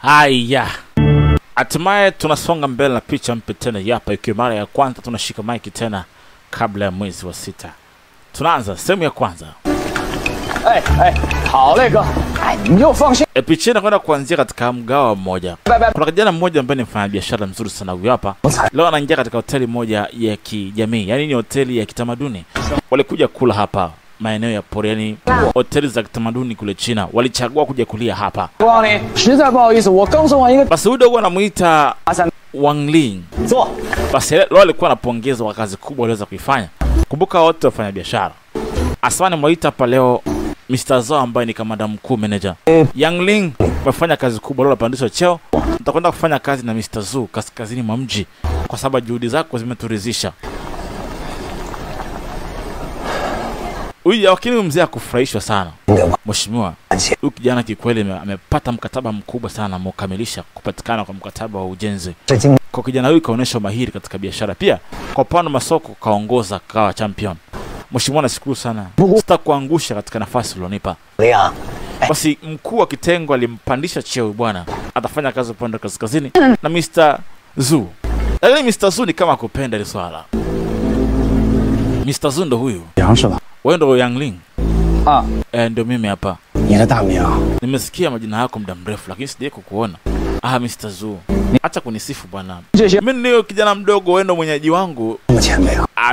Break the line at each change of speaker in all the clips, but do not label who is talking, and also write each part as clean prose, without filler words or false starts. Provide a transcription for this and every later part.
Haya. Hatimaye tunasonga mbele na picha mpya tena hapa, ikiwa mara ya kwanza tunashika mic tena kabla ya mwezi wa 6. Tunaanza sehemu ya kwanza. Picha inakwenda kuanzia katika mgawa mmoja. Kuna kijana mmoja ambaye ni mfanyabiashara mzuri sana huyu hapa. Leo anaingia katika hoteli moja ya kijamii, yani ni hoteli ya kitamaduni. Walikuja kula hapa maeneo ya Poriani, hoteli za kitamaduni kule China. Walichagua kuja kulia hapa. Basi huyo dogo anamuita Wang Ling. Basi leo alikuwa anapongeza kwa kazi kubwa aliweza kuifanya. Kumbuka wote wafanya biashara. Asante muita hapa leo Mr. Zhao ambaye ni kamanda mkuu manager. Yang Ling amefanya kazi kubwa leo, apandishwa cheo. Nitakwenda kufanya kazi na Mr. Zhu kaskazini mwa mji kwa sababu juhudi zako zimeturidhisha. Huyu lakini mzee akufurahishwa sana. Mheshimiwa, huyu kijana kikweli amepata mkataba mkubwa sana mkamilisha kupatikana kwa mkataba wa ujenzi. Kwa kijana huyu kaonesha mahiri katika biashara, pia kwa upande wa masoko kaongoza kawa champion. Mheshimiwa, nashukuru sana. Sitakuangusha katika nafasi ulionipa. Basi mkuu wa kitengo alimpandisha cheo bwana. Atafanya kazi upande kaskazini na Mr. Zhu. Lakini Mr. Zhu ni kama kupenda ile swala. Mr. Zhu ndo huyu. Wewe ndo Yang Ling? Ndio mimi hapa. Nimesikia majina yako muda mrefu lakini sijawahi kukuona. Mr. Zhu. Acha kunisifu bwana. Mimi ndio kijana mdogo, wewe ndo mwenyeji wangu.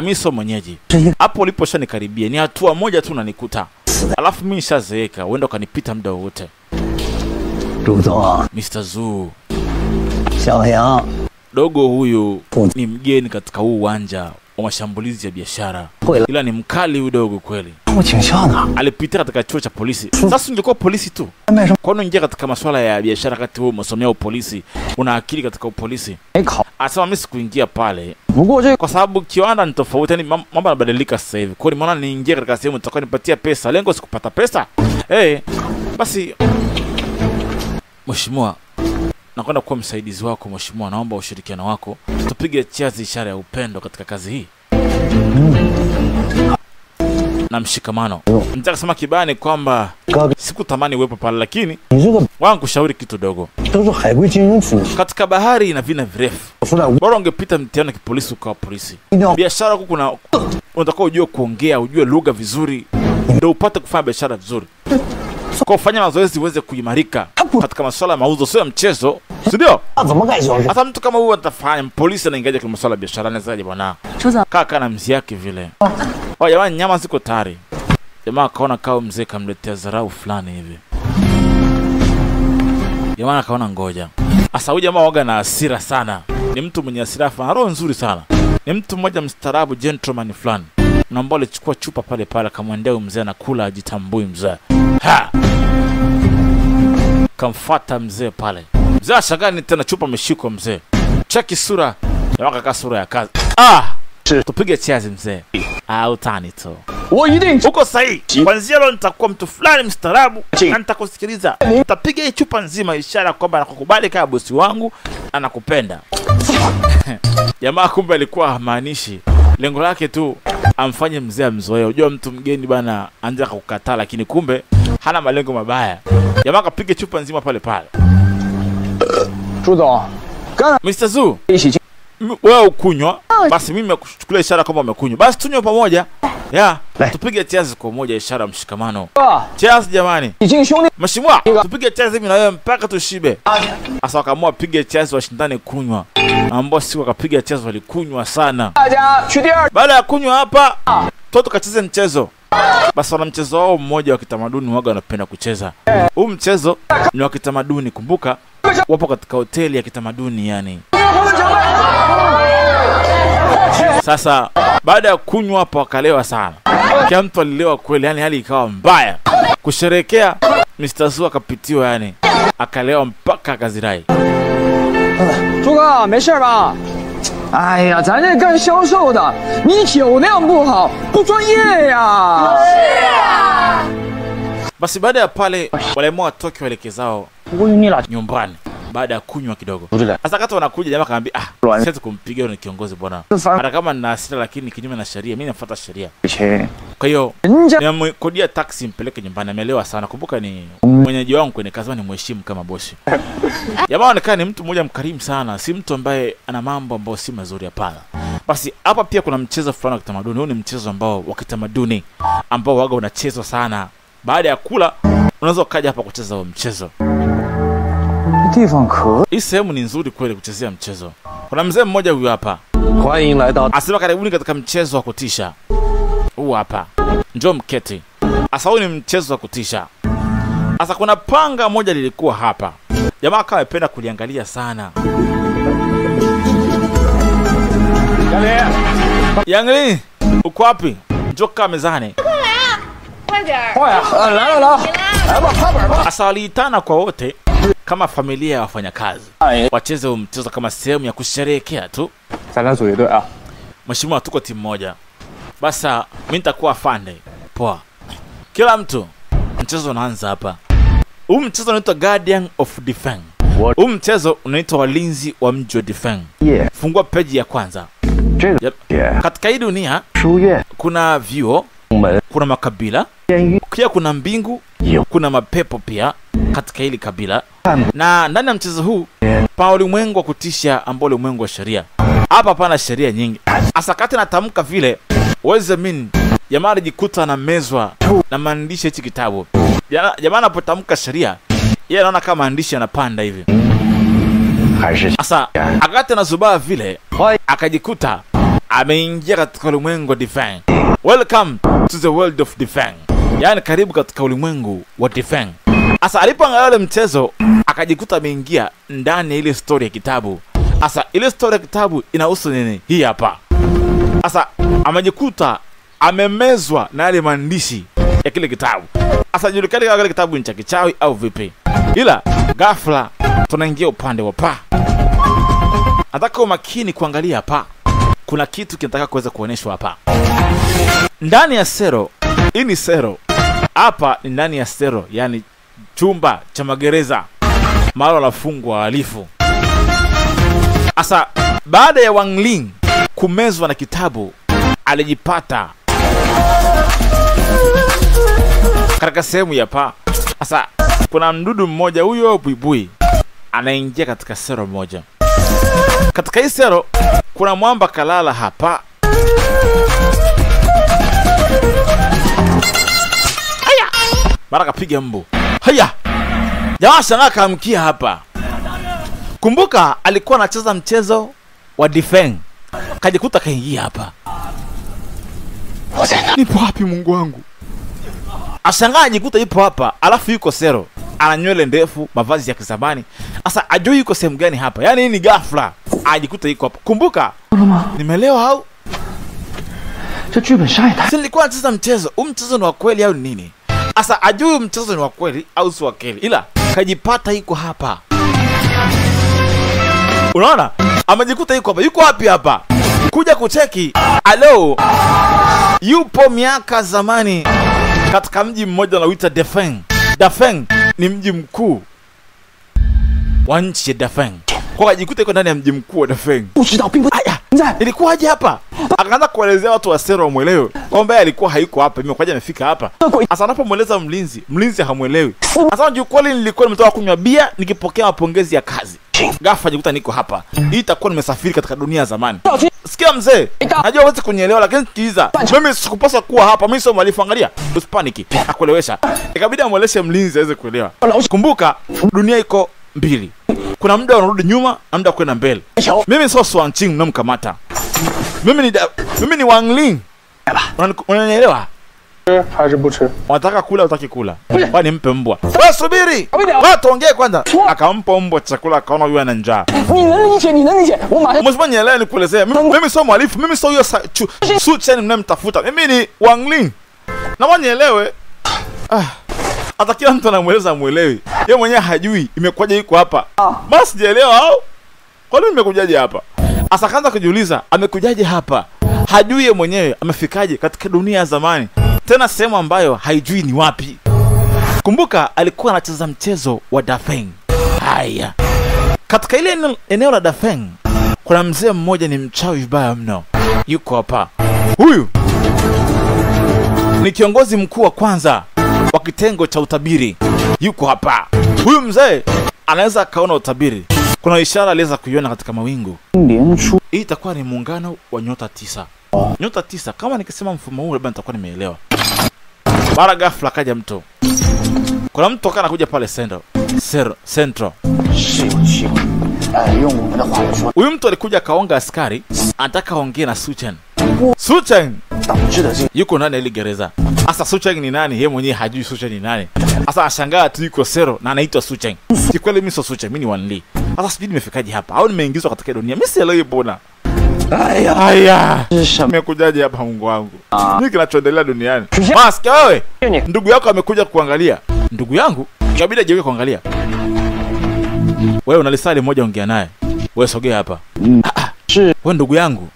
Mimi sio mwenyeji. Hapo uliposhanikaribia ni hatua moja tu unanikuta. Alafu mimi nishazeeka, wewe ndo kanipita muda wote. Mr. Zhu. Dogo huyu ni mgeni katika huu uwanja wa mashambulizi ya biashara. Ila ni mkali huyu dogo kweli. Alipita katika chuo cha polisi. Sasa ungekuwa polisi tu. Kwa nini ungia katika masuala ya biashara kati wewe umesomea polisi? Una akili katika polisi. Asema mimi sikuingia pale kwa sababu kiwanda ni tofauti, yani mambo yanabadilika sasa hivi. Kwa hiyo nimeona niingie katika sehemu nitakuwa nipatia pesa. Lengo si kupata pesa. Basi Mheshimiwa, nakwenda kuwa msaidizi wako Mheshimiwa, naomba ushirikiano wako. Tupige cheers, ishara ya upendo katika kazi hii na mshikamano. Nataka kusema kibani kwamba sikutamani uwepo pale, lakini wangu kushauri kitu dogo. Katika bahari ina vina virefu. Bora ungepita mtihani kipolisi ukawa polisi. Biashara huko kuna unataka ujue kuongea, ujue lugha vizuri ndio upate kufanya biashara vizuri. Kwa kufanya mazoezi uweze kuimarika katika masuala ya mauzo, sio mchezo. Ndio? Hata mtu kama huyu atafanya polisi anaingia kwa masuala ya biashara anazaje bwana? Kaka na mzee yake vile. Jamani, nyama ziko tayari. Jamaa kaona kao mzee kamletea dharau fulani hivi. Jamaa kaona ngoja. Asa huyu jamaa waga na hasira sana. Ni mtu mwenye hasira fulani, roho nzuri sana. Ni mtu mmoja mstaarabu, gentleman fulani. Naomba alichukua chupa pale pale akamwendea mzee na kula ajitambui mzee. Kamfuata mzee pale. Mzee ashagani tena chupa ameshikwa mzee. Cheki sura. Jamaa kaka sura ya kazi. Tupige cheers mzee. Utani tu. Uko sahihi. Kwanza leo nitakuwa mtu fulani mstaarabu na nitakusikiliza. Nitapiga hii chupa nzima, ishara kwamba nakukubali kama bosi wangu, anakupenda. Jamaa kumbe alikuwa hamaanishi. Lengo lake tu amfanye mzee amzoee. Unajua mtu mgeni bana anza kukataa, lakini kumbe hana malengo mabaya. Jamaa kapiga chupa nzima pale pale. Mr. Zhu, wewe ukunywa, basi mimi nakuchukulia ishara kama umekunywa. Basi tunywe pamoja. Tupige cheers kwa moja, ishara mshikamano. Cheers jamani. Mheshimiwa, tupige cheers mimi na wewe mpaka tushibe. Asa wakaamua pige cheers washindane kunywa. Ambao siku wakapiga cheers walikunywa sana. Baada ya kunywa hapa, toto kacheze mchezo. Basi wana mchezo wao mmoja wa kitamaduni waga wanapenda kucheza. Huu mchezo ni wa kitamaduni, kumbuka wapo katika hoteli ya kitamaduni yani. Sasa baada ya kunywa hapa wakalewa sana. Kila mtu alilewa kweli, yani hali ikawa mbaya. Kusherekea Mr. Zhu akapitiwa yani. Akalewa mpaka akazirai. Basi baada ya pale waliamua watoke waelekezao nyumbani. baada ya kunywa kidogo. Sasa kati wanakuja jamaa akamwambia siwezi kumpiga yule kiongozi bwana. Hata kama nina hasira lakini kinyume na sheria, mimi nafuata sheria. Kwa hiyo nimemkodia taxi mpeleke nyumbani. Ameelewa sana. Kumbuka ni mwenyeji wangu kwenye kazi, ni mheshimu kama bosi. Jamaa anaonekana ni mtu mmoja mkarimu sana, si mtu ambaye ana mambo ambayo si mazuri hapana. Basi hapa pia kuna mchezo fulani wa kitamaduni. Huu ni mchezo ambao wa kitamaduni ambao waga unachezwa sana. Baada ya kula unaweza ukaja hapa kucheza huo mchezo. Hii sehemu ni nzuri kweli kuchezea mchezo. Kuna mzee mmoja huyu hapa. Asema karibuni katika mchezo wa kutisha. Huu hapa. Njoo mketi. Asa huu ni mchezo wa kutisha. Asa kuna panga moja lilikuwa hapa. Jamaa akawa anapenda kuliangalia sana. Yangli, uko wapi? Njoo kaa mezani. Asa waliitana kwa wote kama familia ya wafanyakazi. Wacheze mchezo kama sehemu ya kusherehekea tu. Mheshimiwa, tuko timu moja. Basa mimi nitakuwa afande. Poa. Kila mtu, mchezo unaanza hapa. Huu mchezo unaitwa Guardian of Defeng. Huu mchezo unaitwa walinzi wa mji wa Defeng. Fungua peji ya kwanza. Katika hii dunia kuna vyuo, kuna makabila, pia kuna mbingu, kuna mapepo pia katika hili kabila. Na ndani ya mchezo huu pa ulimwengu wa kutisha ambao ulimwengu wa sheria. Hapa pana sheria nyingi. Asakati natamka vile uweze mini jamaa anajikuta na mezwa na maandishi hichi kitabu. Jamaa anapotamka sheria yeye anaona kama maandishi yanapanda hivi. Asa akati na zubaa vile akajikuta ameingia katika ulimwengu wa Defeng. Welcome to the world of Defeng. Yaani karibu katika ulimwengu wa Defeng. Asa alipoangalia ile mchezo akajikuta ameingia ndani ya ile story ya kitabu. Asa ile story ya kitabu inahusu nini? Hii hapa. Asa amejikuta amemezwa na yale maandishi ya kile kitabu. Asa julikani kama kile kitabu ni cha kichawi au vipi. Ila ghafla tunaingia upande wa pa. Nataka umakini kuangalia hapa. Kuna kitu kinataka kuweza kuonyeshwa hapa. Ndani ya sero, hii ni sero. Hapa ni ndani ya sero, yani chumba cha magereza. Mahali wanafungwa wahalifu. Asa baada ya Wang Ling kumezwa na kitabu, alijipata katika sehemu ya pa. Asa kuna mdudu mmoja huyo buibui anaingia katika sero moja. Katika hii sero kuna mwamba kalala hapa. Haya! Mara kapiga mbu. Haya! Jamaa shangaa kaamkia hapa. Kumbuka alikuwa anacheza mchezo wa Defeng. Kajikuta kaingia hapa. Nipo wapi Mungu wangu? Ashangaa ajikuta yupo hapa, alafu yuko sero. Ana nywele ndefu, mavazi ya kizamani. Asa ajui yuko sehemu gani hapa. Yaani hii ni ghafla. Ajikuta yuko hapa. Kumbuka, nimelewa au? Si nilikuwa nacheza mchezo. Huu mchezo ni wa kweli au nini? Asa ajui mchezo ni wa kweli au si wa kweli. Ila kajipata yuko hapa. Unaona? Amejikuta yuko hapa. Yuko wapi hapa? Kuja kucheki. Alo. Yupo miaka zamani katika mji mmoja unaoitwa Defeng. Defeng ni mji mkuu wa nchi ya Defeng. Kwa kajikuta yuko ndani ya mji mkuu wa Defeng. Aya, ilikuwaje hapa? Akaanza kuelezea watu wa sero wamuelewe kwamba alikuwa hayuko hapa, imekuja amefika hapa. Asa anapomweleza mlinzi hamuelewi. Asa jukwani nilikuwa nimetoka kunywa bia nikipokea mapongezi ya kazi. Ghafla jikuta niko hapa. Hii itakuwa nimesafiri katika dunia ya zamani. Sikia mzee, najua huwezi kunielewa lakini sikiliza. Mimi sikupaswa kuwa hapa. Mimi sio mwalifu, angalia. Usipaniki. Akuelewesha. Ikabidi amweleshe mlinzi aweze kuelewa. Kumbuka dunia iko mbili. Kuna muda unarudi nyuma na muda kwenda mbele. Mimi sio Swanching mnamkamata. Mimi ni Wang Ling. Unanielewa? Unataka kula utaki kula? Kwani mpe mbwa. Wewe subiri. Wewe tuongee kwanza. Akampa mbwa chakula akaona yeye ana njaa. Msiponielewa nikuelezea. Mimi sio mwalifu, mimi sio huyo Su Chen mnamtafuta. Mimi ni Wang Ling. Na wanielewe. Hata kila mtu anamueleza muelewi. Yeye mwenyewe hajui imekuja yuko hapa. Basi sijaelewa au? Kwa nini nimekujaje hapa? Asa kaanza kujiuliza amekujaje hapa? Hajui yeye mwenyewe amefikaje katika dunia ya zamani. Tena sehemu ambayo haijui ni wapi. Kumbuka alikuwa anacheza mchezo wa Defeng. Haya. Katika ile eneo la Dafeng kuna mzee mmoja ni mchawi vibaya mno. Yuko hapa. Huyu ni kiongozi mkuu wa kwanza wa kitengo cha utabiri. Yuko hapa. Huyu mzee anaweza kaona utabiri. Kuna ishara aliweza kuiona katika mawingu. Hii itakuwa ni muungano wa nyota 9. Nyota 9, kama nikisema mfumo huu labda nitakuwa nimeelewa. Mara ghafla kaja mtu. Kuna mtu kana kuja pale Central. Huyu mtu alikuja kaonga askari, anataka aongee na Suchen. Suchen yuko ndani ya ile gereza. Asa Suchen ni nani? Yeye mwenyewe hajui Suchen ni nani. Asa ashangaa tu yuko Sero na anaitwa Suchen. Kikweli mimi sio Suchen, mimi ni Wanli. Asa sijui nimefikaje hapa au nimeingizwa katika dunia. Mimi sielewi bona. Haya. Nimekujaje hapa Mungu wangu? Nini kinachoendelea duniani? Mask wewe. Ndugu yako amekuja kuangalia. Ndugu yangu ikabidi aje kuangalia. Wewe unalisali moja ongea naye. Wewe sogea hapa. Wewe ndugu yangu.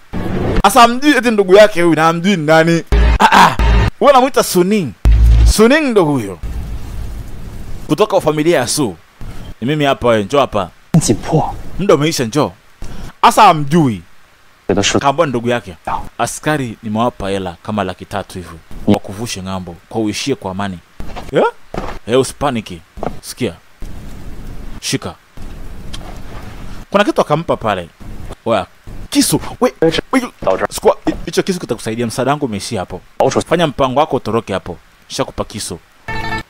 Asa mjui eti ndugu yake huyu na mjui nani? Wewe unamuita Suning. Suning ndo huyo. Kutoka familia ya Su. Ni mimi hapa wewe, njoo hapa. Muda umeisha, njoo. Asa mjui. Kamba ndugu yake. Askari nimewapa hela kama 300 hivi. Wakuvushe ng'ambo kwa uishie kwa amani. Usipaniki. Sikia. Shika. Kuna kitu akampa pale. Wewe kisu. Sikua hicho kisu kitakusaidia, msaada wangu umeishia hapo. Fanya mpango wako utoroke hapo. Nishakupa kisu.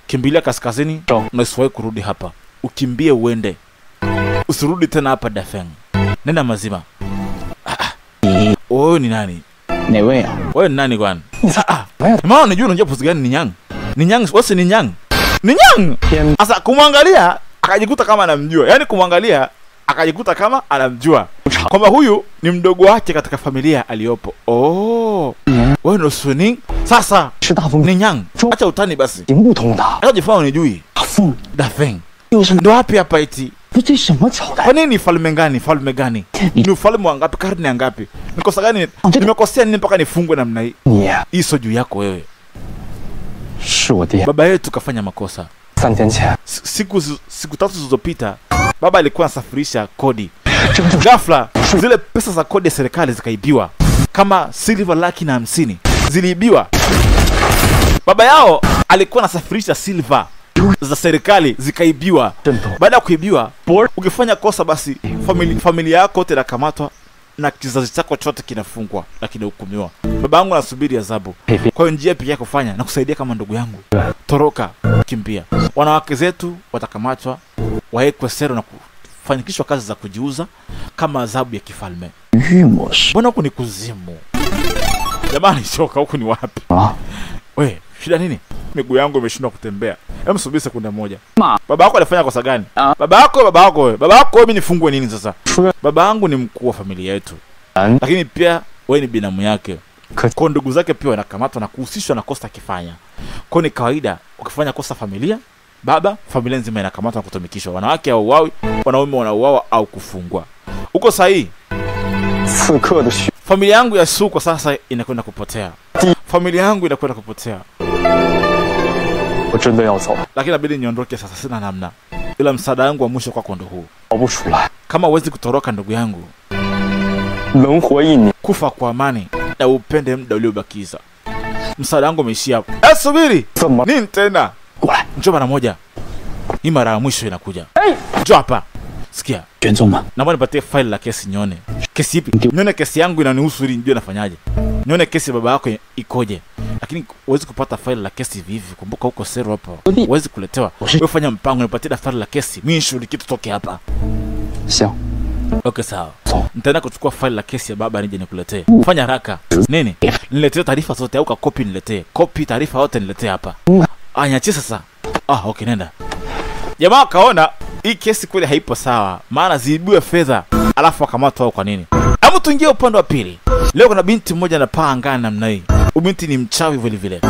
Kimbilia kaskazini na usiwahi kurudi hapa. Ukimbie uende. Usirudi tena hapa Dafeng. Nenda mazima. Wewe ni nani? Wewe ni nani kwani? Maana unajua unajua pozi gani ni Nyang? Ni Nyang, wewe ni Nyang. Ni Nyang. Asa kumwangalia akajikuta kama anamjua. Yaani kumwangalia akajikuta kama anamjua. Kwamba huyu ni mdogo wake katika familia aliyopo. Wewe ndo Suning. Sasa ni Nyang. Acha utani basi. Acha jifanye unijui. Dafeng. Ndo wapi hapa eti? Kwa nini falme gani? Falme gani? Ni ufalme wa ngapi? Karne ya ngapi? Nikosa gani? Nimekosea nini mpaka nifungwe namna hii? Hii sio juu yako wewe. Baba yetu kafanya makosa. Siku 3 zilizopita baba alikuwa anasafirisha kodi. Ghafla zile pesa za kodi ya serikali zikaibiwa. Kama silver 150 ziliibiwa. Baba yao alikuwa anasafirisha silver za serikali zikaibiwa. Baada ya kuibiwa, ukifanya kosa basi familia yako yote inakamatwa na kizazi chako chote kinafungwa lakini hukumiwa. Baba yangu anasubiri adhabu. Kwa hiyo njia pekee ya kufanya na kusaidia kama ndugu yangu, toroka, kimbia. Wanawake zetu watakamatwa, waekwe sero na kufanikishwa kazi za kujiuza kama adhabu ya kifalme. Mbona huku ni kuzimu? Jamani, shoka huku ni wapi? We, shida nini? Miguu yangu imeshindwa kutembea. Hebu subiri sekunde moja. Baba yako alifanya kosa gani? Baba yako mimi nifungwe nini sasa? Baba yangu ni mkuu wa familia yetu. Lakini pia wewe ni binamu yake. Kwa ndugu zake pia wanakamatwa na kuhusishwa na kosa kifanya. Kwa ni kawaida ukifanya kosa familia, familia nzima inakamatwa na kutumikishwa. Wanawake hauawi, wanaume wanauawa au kufungwa. Uko sahihi? Familia yangu ya Su kwa sasa inakwenda kupotea. Familia yangu inakwenda kupotea. Lakini inabidi niondoke sasa, sina namna. Ila msaada wangu wa mwisho kwako ndo huu. Kama huwezi kutoroka ndugu yangu, kufa kwa amani na upende muda uliobakiza. Msaada wangu umeishia hapo. Subiri. Nini tena? Njoo mara moja. Hii mara ya mwisho inakuja. Njoo hapa. Sikia. Naomba nipatie file la kesi nione. Kesi ipi? Nione kesi yangu inanihusu ili nijue nafanyaje. Nione kesi baba yako ikoje. Lakini huwezi kupata file la kesi hivi hivi. Kumbuka huko Sero hapa. Huwezi kuletewa. Wewe fanya mpango nipatie daftari la kesi. Mimi nishughulikie tutoke hapa.
Sawa.
Okay, sawa. Nitaenda kuchukua file la kesi ya baba nije nikuletee. Fanya haraka. Nini? Niletee taarifa zote au copy niletee. Copy taarifa yote niletee hapa. Niachie sasa. Okay, nenda. Jamaa kaona hii kesi kweli haipo sawa. Maana ziibiwe fedha alafu akamatwa kwa nini? Hebu tuingie upande wa pili. Leo kuna binti mmoja anapaa angani namna hii. Binti ni mchawi vile vile.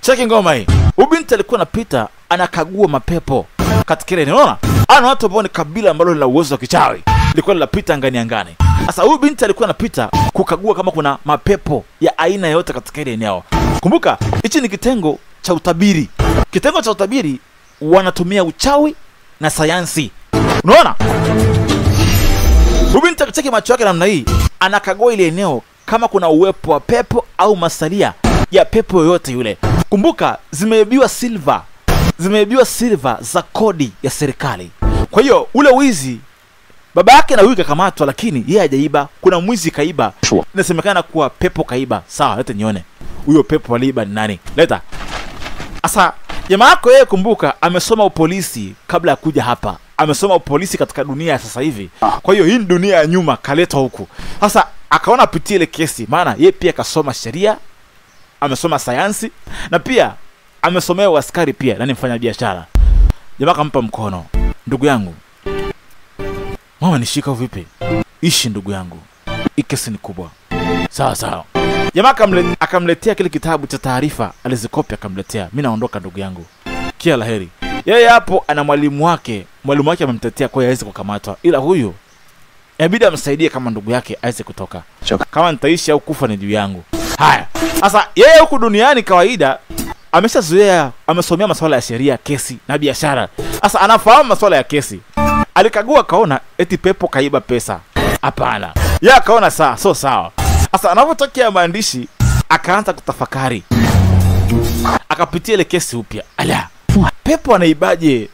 Cheki ngoma hii. Binti alikuwa anapita anakagua mapepo katika ile, unaona? Ana watu ambao ni kabila ambalo lina uwezo wa kichawi. Lilikuwa linapita angani. Sasa huyu binti alikuwa anapita kukagua kama kuna mapepo ya aina yote katika ile eneo. Kumbuka, hichi ni kitengo cha utabiri. Kitengo cha utabiri wanatumia uchawi na sayansi Unaona? Huyu binti cheki macho yake namna hii, anakagua ile eneo kama kuna uwepo wa pepo au masalia ya pepo yoyote yule. Kumbuka zimeibiwa silver za kodi ya serikali. Kwa hiyo ule wizi baba yake na huyu kakamatwa, lakini yeye hajaiba. Kuna mwizi kaiba. Inasemekana kuwa pepo kaiba. Sawa, leta nione. Huyo pepo aliiba ni nani? Leta. Asa jamaa yako yeye, kumbuka amesoma upolisi kabla ya kuja hapa. Amesoma upolisi katika dunia ya sasa hivi. Kwa hiyo hii ni dunia ya nyuma kaletwa huku. Sasa akaona apitie ile kesi, maana yeye pia kasoma sheria, amesoma sayansi na pia amesomea askari pia na ni mfanya biashara. Jamaa kampa mkono. Ndugu yangu, mama nishika vipi? Ishi ndugu yangu. Hii kesi ni kubwa. Sawa sawa. Jamaa akamletea kile kitabu cha taarifa, alizikopi akamletea. Mimi naondoka ndugu yangu. Kila laheri. Yeye hapo ana mwalimu wake. Mwalimu wake amemtetea kwa aweze kukamatwa. Ila huyu inabidi amsaidie kama ndugu yake aweze kutoka. Kama nitaishi au kufa ni juu yangu. Haya. Sasa yeye huku duniani kawaida ameshazoea, amesomea masuala ya sheria, kesi na biashara. Sasa anafahamu masuala ya kesi. Alikagua kaona eti pepo kaiba pesa. Hapana. Yeye akaona so sawa. Sasa anapotokea maandishi akaanza kutafakari. Akapitia ile kesi upya. Ala. Pepo anaibaje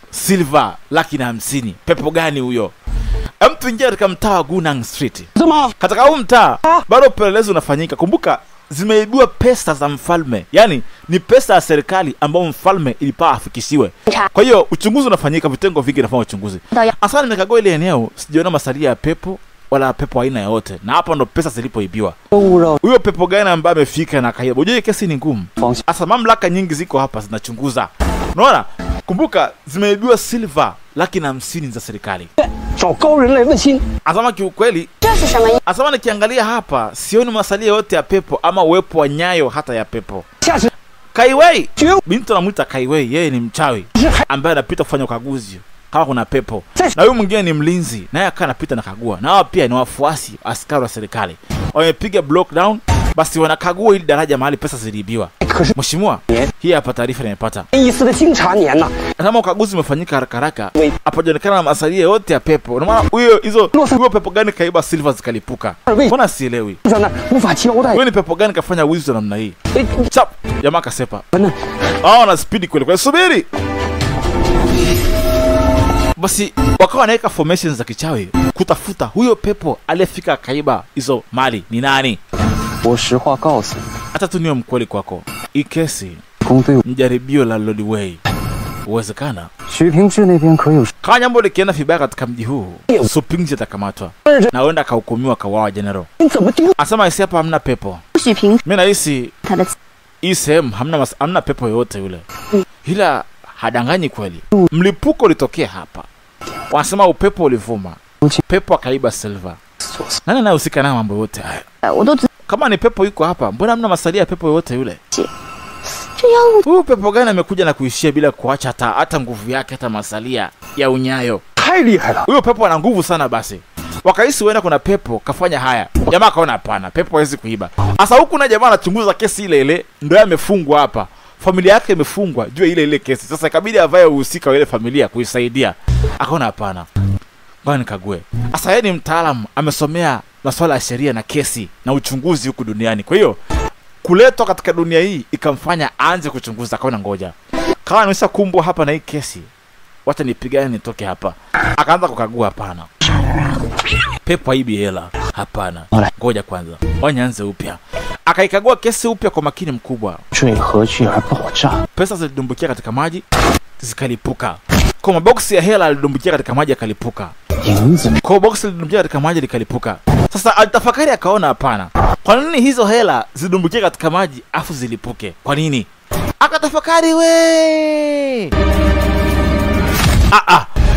silver 150? Pepo gani huyo? Mtu ingia katika mtaa wa Gunang Street. Katika huu mtaa bado upelelezi unafanyika. Kumbuka zimeibiwa pesa za mfalme. Yaani ni pesa ya serikali ambayo mfalme ilipaa afikishiwe. Kwa hiyo uchunguzi unafanyika, vitengo vingi vinafanya uchunguzi. Asante, nimekagua ile eneo, sijaona masalia ya pepo wala pepo aina yote. Na hapa ndo pesa zilipoibiwa. Huyo pepo gani ambaye amefika na kaiba? Unajua kesi ni ngumu. Asa mamlaka nyingi ziko hapa zinachunguza. Unaona? Kumbuka zimeibiwa silver 150 za serikali. Asama kiukweli, asama nikiangalia hapa sioni masalia yote ya pepo ama uwepo wa nyayo hata ya pepo. Kaiwei, binti anamuita Kaiwei, yeye ni mchawi ambaye anapita kufanya ukaguzi kama kuna pepo. Na huyu mwingine ni mlinzi, naye akaa anapita na kagua. Na hao pia ni wafuasi askari wa serikali. Wamepiga block down, basi wanakagua ili daraja mahali pesa ziliibiwa. Mheshimiwa, hii hapa taarifa nimepata. Kama ukaguzi umefanyika haraka, hapajaonekana na masalia yote ya pepo. Na maana huyo pepo gani kaiba silver zikalipuka? Mbona sielewi? Huyo ni pepo gani kafanya wizi namna hii? Chap, jamaa kasepa. Na speed kweli kwa subiri. Basi wakawa wanaweka formations za kichawi kutafuta huyo pepo aliyefika kaiba hizo mali ni nani. Hata tu niwe mkweli kwako, hii kesi mjaribio la Lord Wei. Uwezekana kama jambo likienda vibaya katika mji huu, Su Pingji atakamatwa na wenda akahukumiwa kawawa general. Asema hisi hapa hamna pepo. Mimi nahisi hii sehemu hamna pepo yoyote yule. Ila hadanganyi kweli. Mlipuko ulitokea hapa. Wanasema upepo ulivuma. Pepo akaiba silver. Nani anahusika na mambo yote haya? Kama ni pepo yuko hapa, mbona hamna masalia ya pepo yote yule? Huyu pepo gani amekuja na kuishia bila kuacha hata nguvu yake, hata masalia ya unyayo? Huyo pepo ana nguvu sana basi. Wakaisi wenda kuna pepo kafanya haya. Jamaa kaona hapana, pepo hawezi kuiba. Sasa huku na jamaa anachunguza kesi ile ndio amefungwa hapa. Familia yake imefungwa juu ile kesi. Sasa ikabidi avae uhusika wa ile familia kuisaidia. Akaona hapana, bwana nikague. Sasa yeye ni mtaalamu, amesomea masuala ya sheria na kesi na uchunguzi huku duniani. Kwa hiyo kuletwa katika dunia hii ikamfanya aanze kuchunguza. Akaona ngoja, kama nimesha kumbwa hapa na hii kesi, wacha nipigane nitoke hapa. Akaanza kukagua, hapana, pepo haibi hela, hapana, ngoja kwanza wanyanze upya. Akaikagua kesi upya kwa makini mkubwa. Pesa zilidumbukia katika maji zikalipuka. Kwa maboksi ya hela alidumbukia katika maji yakalipuka. Kwa boksi lilidumbukia katika maji likalipuka. Sasa alitafakari akaona hapana, kwa nini hizo hela zidumbukia katika maji afu zilipuke? Kwa nini? Akatafakari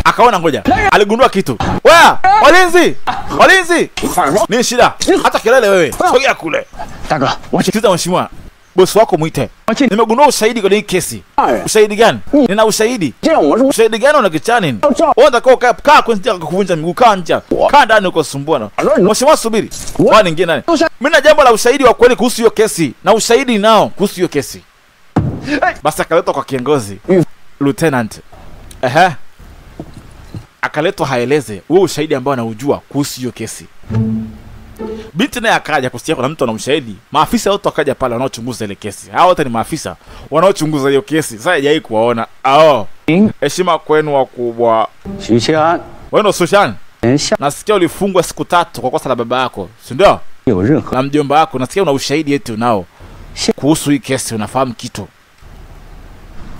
akaona ngoja. Aligundua kitu. Wewe, walinzi! Nini shida? Hata kelele wewe. Sogea kule. Sikiza mheshimiwa. Bosi wako muite. Nimegundua ushahidi kwa hii kesi. Ushahidi gani? Nina ushahidi. Ushahidi gani una kichani? Wewe unataka kaa kwenye kuvunja miguu, kaa nje. Kaa ndani uko sumbuana. Mheshimiwa subiri. Wewe ni ngine nani? Mimi na jambo la ushahidi wa kweli kuhusu hiyo kesi. Na ushahidi nao kuhusu hiyo kesi. Basi akaletwa kwa kiongozi. Lieutenant. akaletwa haeleze huo ushahidi ambao anaujua kuhusu hiyo kesi. Binti naye akaja kusikia kuna mtu ana ushahidi. Maafisa wote wakaja pale wanaochunguza ile kesi. Hao wote ni maafisa wanaochunguza hiyo kesi. Sasa hajai kuwaona. Heshima kwenu wakubwa.
Shushan.
Wewe Sushan. Nasikia ulifungwa siku 3 kwa kosa la baba yako, si ndio? Na mjomba wako, nasikia una ushahidi eti unao kuhusu hii kesi, unafahamu kitu.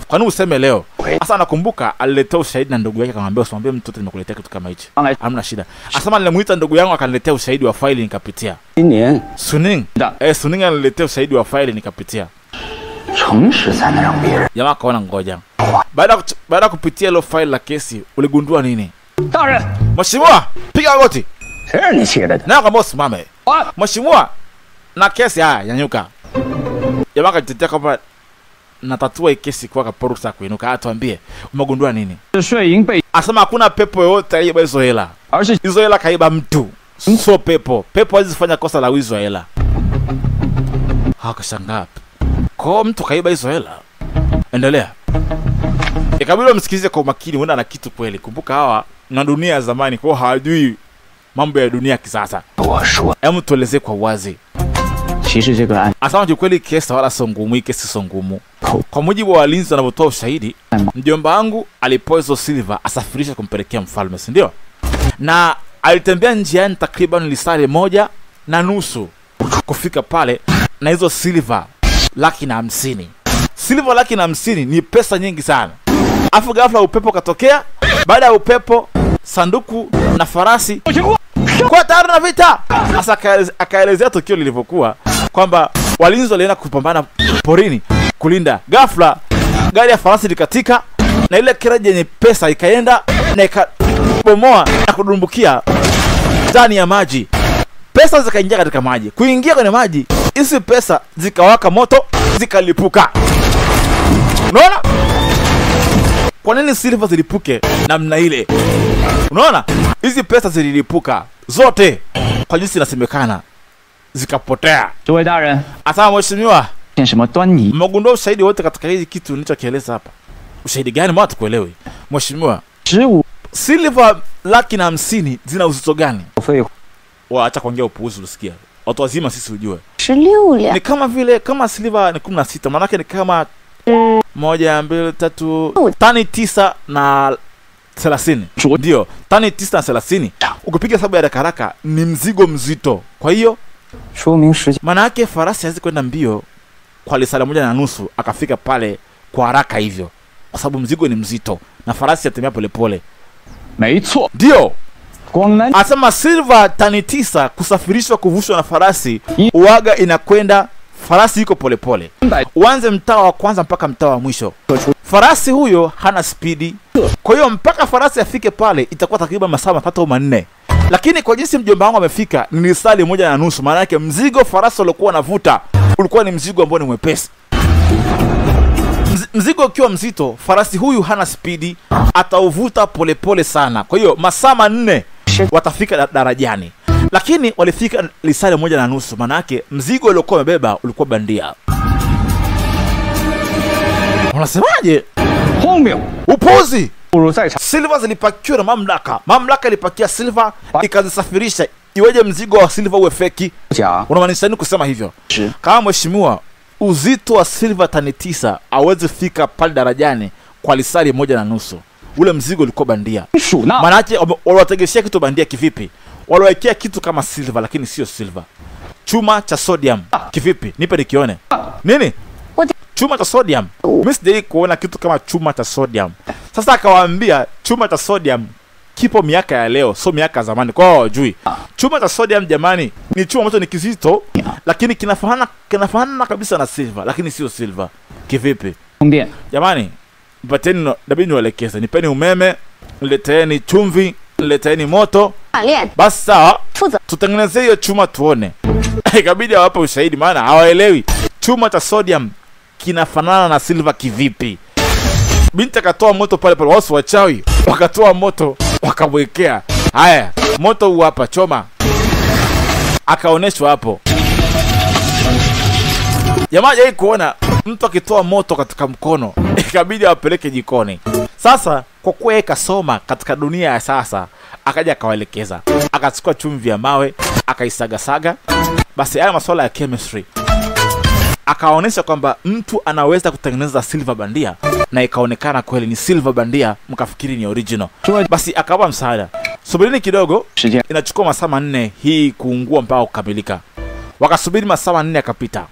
Kwa nini useme leo? Sasa nakumbuka aliletea ushahidi na ndugu yake akamwambia usimwambie mtoto nimekuletea kitu kama hicho. Hamna shida. Asema nilimuita ndugu yangu akaniletea ushahidi wa faili nikapitia. Suning. Suning aliletea ushahidi wa faili nikapitia. Jamaa kaona ngoja. Baada kupitia ile faili la kesi uligundua nini? Mheshimiwa, piga goti. Na kama usimame. Mheshimiwa, na kesi nyanyuka. Jamaa akitetea kwamba natatua hii kesi kwa kaporusa kuinuka. Atuambie umegundua nini? Asema hakuna pepo yote aiba hizo hela. Hizo hela kaiba mtu. So pepo hawezi fanya kosa la wizi wa hela. Akashangaa. Kwa mtu kaiba hizo hela. Endelea. Ikabidi msikilize kwa makini, unaona na kitu kweli. Kumbuka hawa na dunia ya zamani kwa hawajui mambo ya dunia kisasa. Hebu tuelezee kwa wazi. Asama kweli kesi wala sio ngumu, kesi sio ngumu. Kwa mujibu wa walinzi wanavyotoa ushahidi, mjomba wangu alipoa hizo silver asafirisha kumpelekea mfalme, si ndio? Na alitembea njiani takriban lisali 1.5 kufika pale na hizo silver 150,000. Silver 150,000 ni pesa nyingi sana. Afu ghafla upepo katokea. Baada ya upepo, sanduku na farasi kwa tayari na vita. Sasa akaelezea tukio lilivyokuwa kwamba walinzi walienda kupambana porini kulinda. Ghafla gari ya farasi likatika na ile kereji yenye pesa ikaenda na ikabomoa na kudumbukia ndani ya maji. Pesa zikaingia katika maji. Kuingia kwenye maji, hizi pesa zikawaka moto, zikalipuka. Unaona? Kwa nini silver zilipuke namna ile? Unaona? Hizi pesa zililipuka zote kwa jinsi inasemekana zikapotea. Asa mheshimiwa, mmegundua ushahidi wote katika hizi kitu nilichokieleza hapa? Ushahidi gani mbona tukuelewi? Mheshimiwa, silver 150,000 zina uzito gani? Acha kuongea upuuzi usikia. Watu wazima sisi ujue. Ni kama vile kama silver ni 16, maana yake ni kama 1 2 3 tani 9 na 30. Ndio, tani 9 na 30. Ukipiga hesabu ya haraka ni mzigo mzito. Kwa hiyo maana yake farasi hawezi kwenda mbio kwa lisala 1.5 akafika pale kwa haraka hivyo, kwa sababu mzigo ni mzito na farasi yatembea polepole. Ndio. Asema silver tani 9 kusafirishwa kuvushwa na farasi uaga inakwenda farasi yuko polepole. Uanze mtaa wa kwanza mpaka mtaa wa mwisho. Farasi huyo hana spidi. Kwa hiyo mpaka farasi afike pale itakuwa takriban masaa 3 au 4. Lakini kwa jinsi mjomba wangu amefika ni lisali 1.5, maana yake mzigo farasi alikuwa anavuta ulikuwa ni mzigo ambao ni mwepesi. Mzigo ukiwa mzito, farasi huyu hana spidi, atauvuta polepole sana. Kwa hiyo masaa 4 watafika darajani. Lakini walifika lisali 1.5, maana yake mzigo uliokuwa umebeba ulikuwa bandia. Unasemaje? Upuzi. Silver zilipakiwa na mamlaka. Mamlaka ilipakia silver ikazisafirisha. Iweje mzigo wa silver uwe feki? Unamaanisha nini kusema hivyo? Kama mheshimiwa, uzito wa silver tani 9 hawezi fika pale darajani kwa lisali 1.5. Ule mzigo ulikuwa bandia. Maana yake waliwategeshia kitu bandia kivipi? Waliwekea kitu kama silver lakini sio silver. Chuma cha sodium. Kivipi? Nipe nikione. Nini? Chuma cha sodium. Mimi sijai kuona kitu kama chuma cha sodium. Sasa akawaambia chuma cha sodium kipo miaka ya leo, sio miaka zamani. Kwa hiyo hujui. Chuma cha sodium jamani ni chuma ambacho ni kizito lakini kinafanana kabisa na silver lakini sio silver. Kivipi? Jamani, mpateni dabini waelekeze. Nipeni umeme, nileteeni chumvi, nileteeni moto. Basi sawa, tutengeneze hiyo chuma tuone. Ikabidi hawape ushahidi maana hawaelewi. Chuma cha sodium kinafanana na silver kivipi? Binti akatoa moto pale pale, wao wachawi wakatoa moto wakamwekea. Haya, moto huu hapa, choma. Akaoneshwa hapo. Jamaa hajai kuona mtu akitoa moto katika mkono. Ikabidi awapeleke jikoni. Sasa kwa kuwa yeye kasoma katika dunia ya sasa, akaja akawaelekeza, akachukua chumvi ya mawe, akaisagasaga. Basi haya masuala ya chemistry, akaonyesha kwamba mtu anaweza kutengeneza silver bandia, na ikaonekana kweli ni silver bandia, mkafikiri ni original. Basi akawapa msaada. Subirini kidogo, inachukua masaa 4 hii kuungua mpaka kukamilika. Wakasubiri masaa 4 yakapita.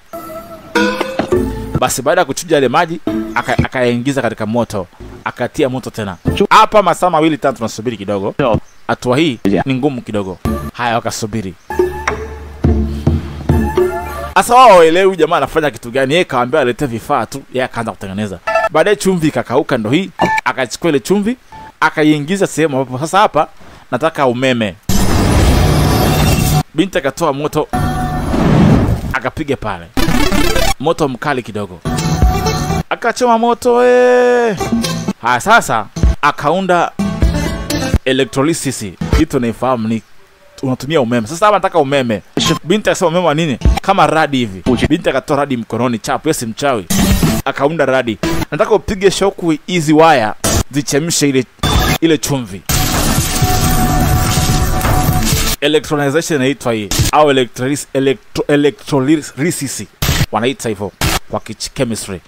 Basi baada ya kuchuja ile maji, akayaingiza katika moto, akatia moto tena. Hapa masaa 2-3 tunasubiri kidogo. Hatua hii ni ngumu kidogo. Haya, wakasubiri. Asa wao waelewi jamaa anafanya kitu gani. Yeye kaambia alete vifaa tu, yeye akaanza kutengeneza. Baadaye chumvi ikakauka, ndo hii akachukua ile chumvi akaiingiza sehemu ambapo sasa hapa nataka umeme. Binti akatoa moto, akapiga pale. Moto mkali kidogo. Akachoma moto Haya sasa akaunda electrolysis. Kitu naifahamu ni unatumia umeme. Sasa hapa nataka umeme. Binti akasema umeme wa nini? Kama radi hivi. Binti akatoa radi mkononi, chapu, yesi mchawi. Akaunda radi. Nataka upige shoku hizi waya zichemshe ile chumvi. Electronization inaitwa hii, au electrolysis wanaita hivyo kwa chemistry.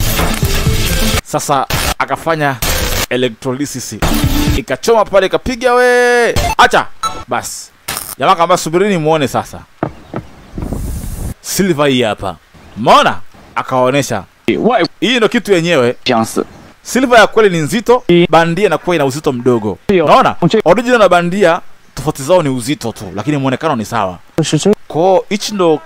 Sasa akafanya electrolysis, ikachoma pale, ikapiga acha. Basi jamaa kamba subirini muone sasa silver hii hapa. Umeona? Akawaonesha. Hii ndio kitu yenyewe. Silver ya kweli ni nzito, bandia inakuwa ina uzito mdogo. Unaona? Original na bandia tofauti zao ni uzito tu, lakini muonekano ni sawa. Kwa hichi ndo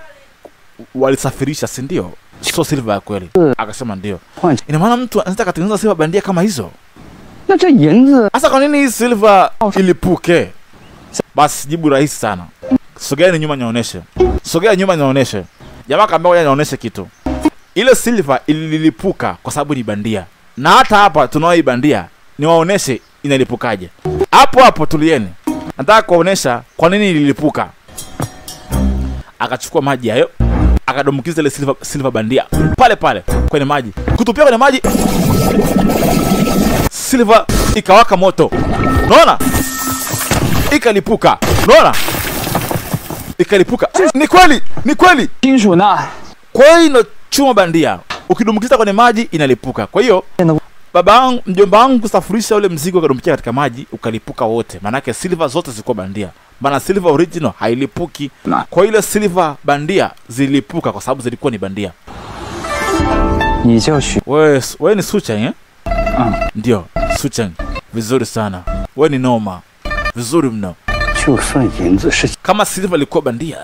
walisafirisha, si ndio? Sio silver ya kweli. Akasema ndio. Ina maana mtu anataka kutengeneza silver bandia kama hizo. Sasa kwa nini hii silver ilipuke? Basi jibu rahisi sana. Sogea nyuma nionyeshe. Sogea nyuma nionyeshe. Jamaa kaambia ngoja nionyeshe kitu. Ile silver ililipuka kwa sababu ni bandia. Na hata hapa tunao hii bandia, niwaoneshe inalipukaje. Hapo tulieni. Nataka kuonesha kwa nini ililipuka. Akachukua maji hayo, akadumbukiza ile silver bandia pale kwenye maji. Kutupia kwenye maji, silver ikawaka moto. Unaona? Ikalipuka. Unaona? Ikalipuka. Ni kweli. Kwa hiyo chuma bandia ukidumbukiza kwenye maji inalipuka. Kwa hiyo mjomba wangu kusafirisha ule mzigo akadumbukia katika maji ukalipuka wote. Maana yake silver zote zilikuwa bandia. Maana silver original hailipuki. Kwa ile silver bandia zilipuka kwa sababu zilikuwa ni bandia. Wewe ni Sucheng Ndio, Sucheng. Vizuri sana. Wewe ni noma. Vizuri mno. Kama silver ilikuwa bandia,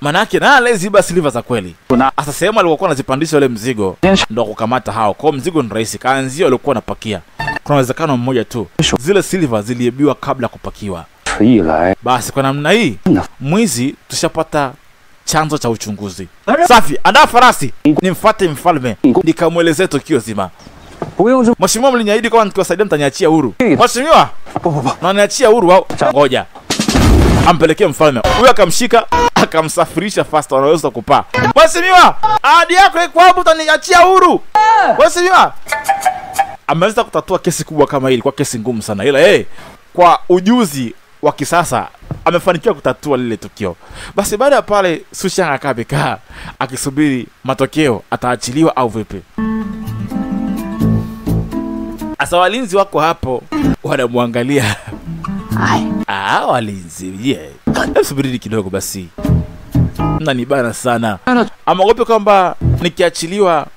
maana yake na aliziba silver za kweli. Asa sehemu alikuwa anazipandisha ule mzigo ndio kukamata hao. Kwa mzigo ni rahisi. Kaanzio alikuwa anapakia. Kuna uwezekano mmoja tu zile silver ziliibiwa kabla kupakiwa. Basi kwa namna hii mwizi tushapata chanzo cha uchunguzi. Safi, andaa farasi nimfuate mfalme nikamuelezea tukio zima. Mheshimiwa, mliniahidi kama nikiwasaidia mtaniachia huru. Mheshimiwa, na niachia huru au ngoja ampelekee mfalme. Huyo akamshika akamsafirisha fast, anaweza kupaa. Mheshimiwa, ahadi yako iko hapo, utaniachia huru. Mheshimiwa, ameweza kutatua kesi kubwa kama hili, kwa kesi ngumu sana. Ila kwa ujuzi wa kisasa amefanikiwa kutatua lile tukio. Basi baada ya pale Sucheng akabekaa akisubiri matokeo, ataachiliwa au vipi. Asa walinzi wako hapo wanamwangalia. Walinzi subiri kidogo basi. Mnanibana sana. Amogope kwamba nikiachiliwa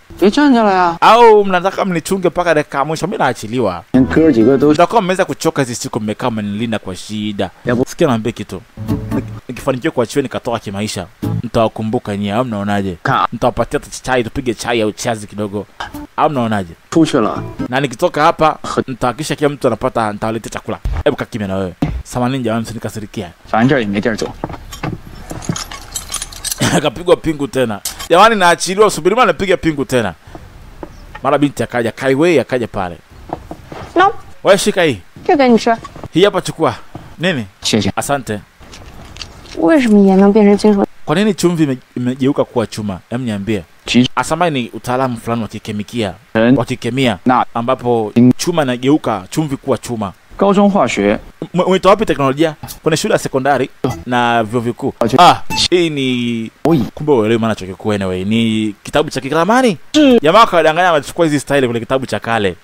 au mnataka mnichunge mpaka dakika mwisho. Mimi naachiliwa. Ndio mmeweza kuchoka hizi siku, mmekaa mnilinda kwa shida. Sikia naambia kitu. Nikifanikiwa kuachiwa nikatoka kimaisha, mtawakumbuka nyie, au mnaonaje? Mtawapatia chai, tupige chai au chazi kidogo, au mnaonaje? Na nikitoka hapa nitahakisha kila mtu anapata, nitawaletea chakula. Hebu kakimya na wewe. Samahani jamani, msinikasirikia. Akapigwa pingu tena. Jamani, naachiliwa, subiri mara napiga pingu tena. Mara binti akaja, Kaiwei akaja pale.
No.
Wewe shika hii. Hii hapa chukua. Nini? Asante. Kwa nini chumvi imegeuka kuwa chuma? Hem, niambie. Asama ni utaalamu fulani wa kikemikia, wa kikemia ambapo chuma inageuka chumvi kuwa chuma. Umetoa wapi teknolojia? Kuna shule ya sekondari na vyuo vikuu. Hii ni kumbe wewe maana choke kwa anyway. Ni kitabu cha Kikalamani. Jamaa kadanganya amechukua hizi style kule kitabu cha kale.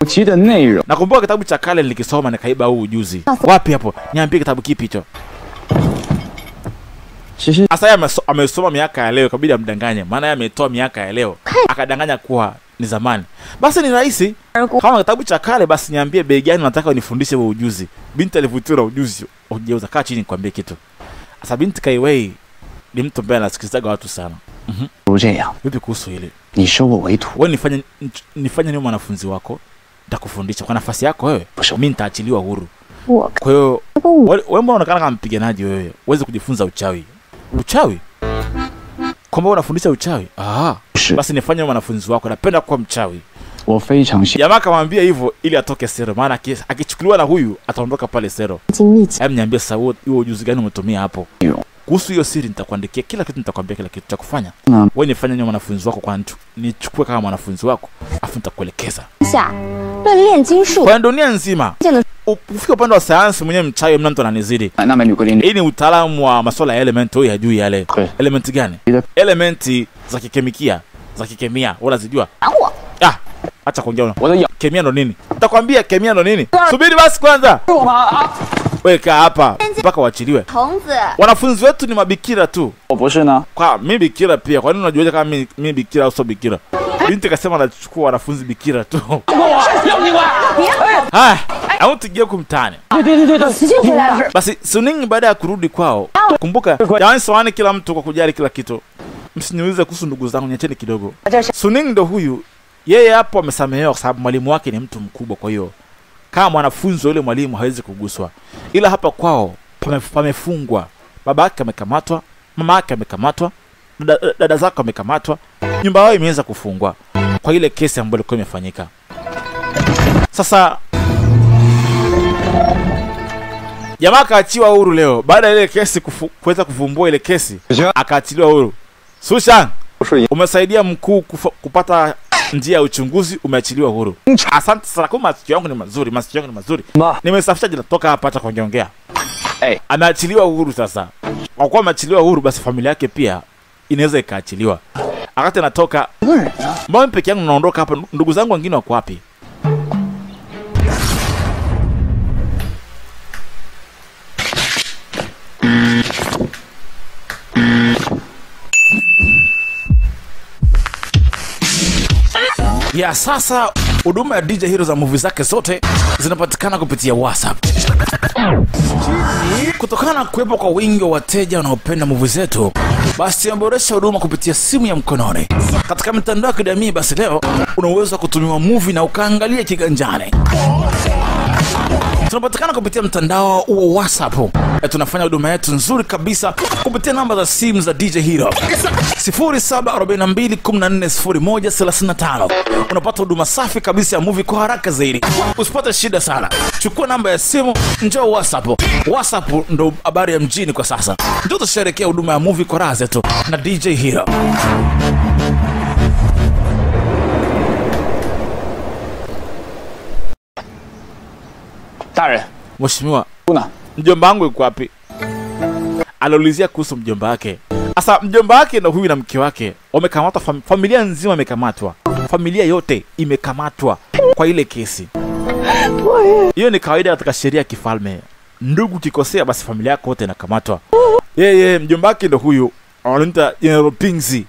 Nakumbuka kitabu cha kale nilikisoma nikaiba huu ujuzi. Wapi hapo? Niambie kitabu kipi hicho? Asa yeye amesoma miaka ya leo, kabidi amdanganye. Maana yeye ametoa miaka ya leo akadanganya kuwa ni zamani. Basi ni rahisi. Kama kitabu cha kale basi niambie bei gani unataka unifundishe huo ujuzi. Binti alivutiwa na ujuzi. Ujeuza kaa chini nikwambie kitu. Asa binti Kaiwei ni mtu ambaye anasikilizaga watu sana. Vipi kuhusu hili? Wewe nifanye ni mwanafunzi wako. Nitakufundisha kwa nafasi yako wewe. Mimi nitaachiliwa huru. Kwa hiyo wewe mbona unaonekana kama mpiganaji wewe? Uweze kujifunza uchawi. Uchawi? Kwamba unafundisha uchawi? Basi nifanye mwanafunzi wako. Napenda kuwa mchawi. Jamaa akamwambia hivyo ili atoke sero, maana akichukuliwa na huyu ataondoka pale sero. Hebu niambie sasa huo ujuzi gani umetumia hapo? Kuhusu hiyo siri nitakuandikia kila kitu, nitakwambia kila kitu cha kufanya. Wewe nifanye ni mwanafunzi wako, kwa nichukue kama mwanafunzi wako afu nitakuelekeza. Kwa dunia nzima ukifika upande wa sayansi mwenyewe mchawi mna mtu ananizidi. Hii ni utaalamu wa masuala ya element, wewe hujui yale. Element gani? Elementi za kikemikia, za kikemia, unazijua? Acha kuongea una. Kemia ndo nini? Nitakwambia kemia ndo nini. Subiri basi kwanza. Weka hapa mpaka waachiliwe. Wanafunzi wetu ni mabikira tu. Kwa mimi bikira pia. Kwa nini unajuaje kama mimi bikira au sio bikira? Binti kasema anachukua wanafunzi bikira tu. Au tugie kumtani. Basi Suning baada ya kurudi kwao, kumbuka jamani sawani kila mtu kwa kujali kila kitu. Msiniulize kuhusu ndugu zangu, niacheni kidogo. Suning ndo huyu. Yeye hapo amesamehewa kwa sababu mwalimu wake ni mtu mkubwa, kwa hiyo kama mwanafunzi yule mwalimu hawezi kuguswa. Ila hapa kwao pamefungwa. Baba yake amekamatwa, mama yake amekamatwa, dada zake amekamatwa. Nyumba yao imeanza kufungwa kwa ile kesi ambayo ilikuwa imefanyika. Sasa jamaa akaachiwa huru leo baada ya ile kesi kuweza kuvumbua ile kesi, akaachiliwa huru. Sushan, umesaidia mkuu kupata njia ya uchunguzi, umeachiliwa huru. Asante sana, kwa masikio yangu ni mazuri, masikio yangu ni mazuri. Nimesafisha jina toka hapa hata kuongea. Ameachiliwa huru sasa. Kwa kuwa ameachiliwa huru basi familia yake pia inaweza ikaachiliwa. Akati anatoka, mbona peke yangu naondoka hapa? Ndugu zangu wengine wako wapi? Ya sasa huduma ya DJ Hero za movie zake zote zinapatikana kupitia WhatsApp. Kutokana na kuwepo kwa wingi wa wateja wanaopenda movie zetu, basi ameboresha huduma kupitia simu ya mkononi. Katika mitandao ya kijamii basi leo unaweza kutumiwa movie na ukaangalia kiganjani. Tunapatikana kupitia mtandao wa WhatsApp. Tunafanya huduma yetu nzuri kabisa kupitia namba za simu za DJ Hero 0742140135. Unapata huduma safi kabisa ya movie kwa haraka zaidi. Usipate shida sana. Chukua namba ya simu, njoo WhatsApp. WhatsApp ndo habari ya mjini kwa sasa. Ndio tusherekea huduma ya movie kwa raha zetu na DJ Hero.
Tare.
Mheshimiwa, mjomba wangu yuko wapi? Aliulizia kuhusu mjomba wake. Sasa mjomba wake na huyu na mke wake wamekamatwa, familia nzima imekamatwa. Familia yote imekamatwa kwa ile kesi. Hiyo ni kawaida katika sheria ya kifalme. Ndugu kikosea basi familia yako yote inakamatwa. Yeye mjomba wake ndo huyu. Anaitwa General Pingzi.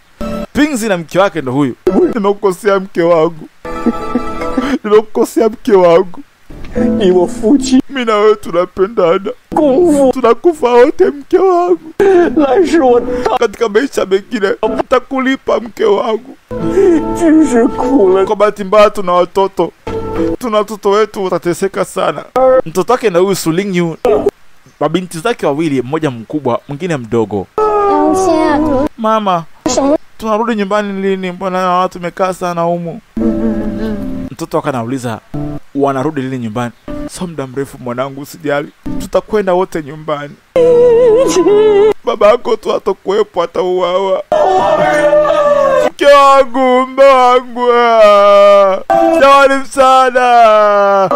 Pingzi na mke wake ndo huyu. Nimekukosea mke wangu. Nimekukosea mke wangu.
Ni wafuchi.
Mimi na wewe tunapendana. Tunakufa wote mke wangu. Katika maisha mengine nitakulipa mke wangu. Kwa bahati mbaya tuna watoto. Tuna watoto wetu watateseka sana. Mtoto wake na huyu Suling, mabinti zake wawili, mmoja mkubwa, mwingine mdogo. Mama, tunarudi nyumbani lini? Mbona watu tumekaa sana humu? Mtoto akanauliza, wanarudi lini nyumbani? Sio muda mrefu mwanangu, usijali. Tutakwenda wote nyumbani. Baba yako tu atakuwepo, atauawa. Mke mke wangu, mume wangu, jamani msaada.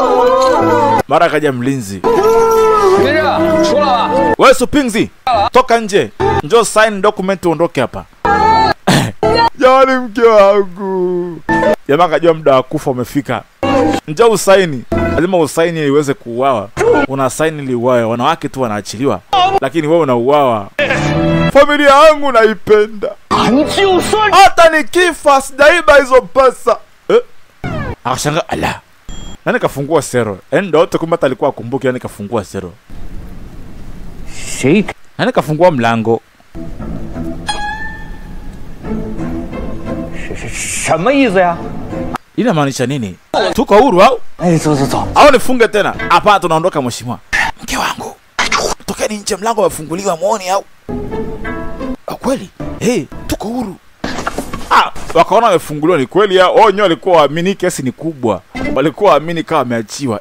Mara kaja mlinzi. Wewe Supingzi, toka nje, njoo sign document uondoke hapa. Jamani mke wangu. Jamaa kajua muda wa kufa umefika. Njoo usaini. Lazima usaini ili iweze kuuawa. Una sign ili uawe. Wanawake tu wanaachiliwa, lakini wewe unauawa. Familia yangu naipenda. Hata nikifa sijaiba hizo pesa. Akashangaa, ala. Nani kafungua sero? Ndio wote kumbe alikuwa akumbuki nani kafungua sero.
Shake.
Nani kafungua mlango?
什么意思呀？
Inamaanisha nini? Tuko huru au?
走。
Au nifunge tena? Hapana, tunaondoka mheshimiwa. Mke wangu, tokeni nje, mlango umefunguliwa, muone au? Kweli? Tuko huru. Wakaona wamefunguliwa ni kweli ya. Nyo walikuwa waamini kesi ni kubwa. Walikuwa waamini kama wameachiwa.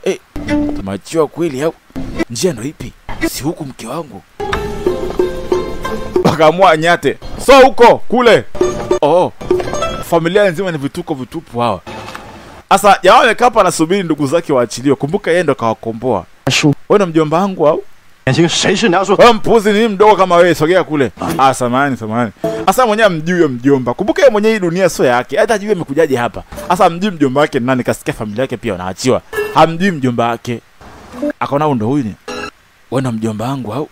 Tumeachiwa kweli au? Njia ndo ipi? Si huku mke wangu. Wakaamua nyate. So huko kule. Familia nzima ni vitupu hawa. Asa jamaa amekaa hapa anasubiri ndugu zake waachiliwe. Kumbuka yeye ndo kawakomboa. Wewe ndo mjomba wangu au? Wewe mpuzi ni mdogo kama wewe, sogea kule. Samahani. Asa mwenyewe mjui mjomba. Kumbuka yeye mwenyewe hii dunia sio yake. Hata hajui amekujaje hapa. Asa mjui mjomba wake nani, kasikia familia yake pia wanaachiwa. Hamjui mjomba wake. Akaona ndo huyu ni. Wewe ndo mjomba wangu au?